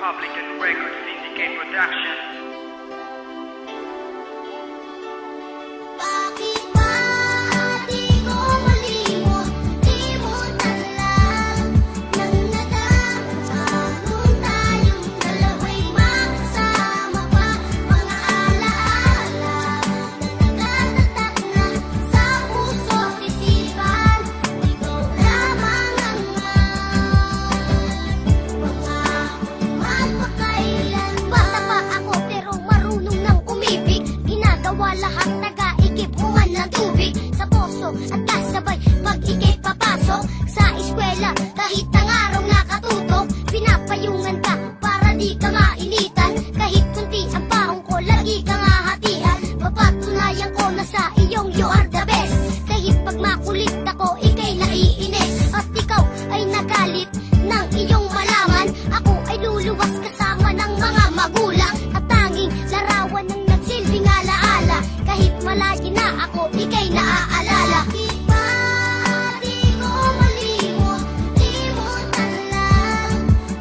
Republican Record Syndicate Productions. Lahat nag-aikipuan ng tubig sa poso at kasabay pag-ikay papasok sa eskwela. Kahit ang araw nakatutok, pinapayungan ka para di ka mainitan. Kahit kunti ang paong ko, lagi ka nga hatian. Papatunayan ko na sa iyong you are the best. Kahit pag makulit ako, ikay naiinis. At ikaw ay nagalit ng iyong malaman. Ako ay luluwas kasama ng mga magulang. At tanging larawan ng nagsilbing alaala. Kahit malayo na ako, ikay naaalala. Bakit ba di ko malimot? Limutan lang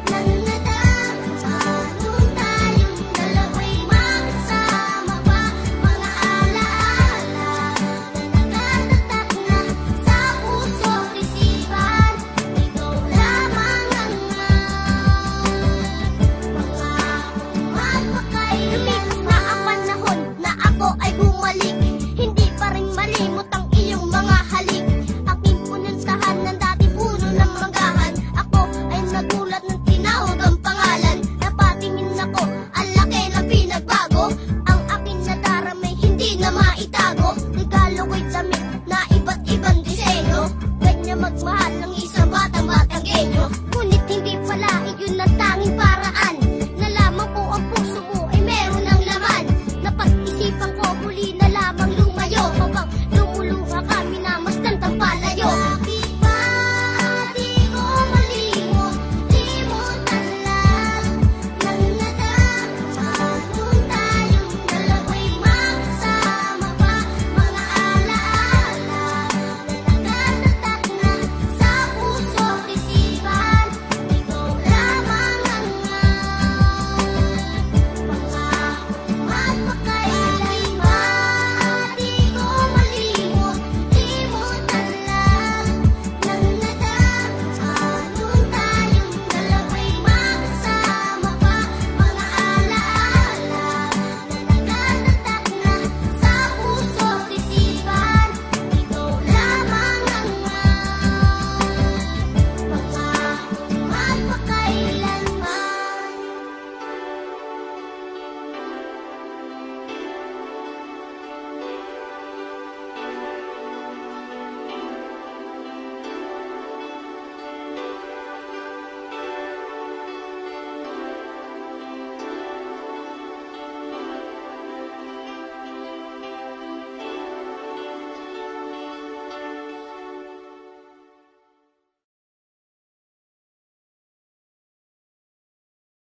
ng nadama nung tayong dalawa'y magkasama pa. Mga alaala na nagtatatak na sa puso't isipan. Ikaw lamang ang magpakailan. Lumipas na ang panahon na ako ay bumalik. Hindi pa rin malimot ang iyong mga halik. Aking pununtahan ng dati puno ng manggahan. Ako ay nagulat ng tinawag ang pangalan. Napatingin ako, ang laki ng pinagbago. Ang aking nadaramay hindi na maitago. Regalo ko'y damit na iba't ibang disenyo. Ganyan magmahal ng isang batang genyo.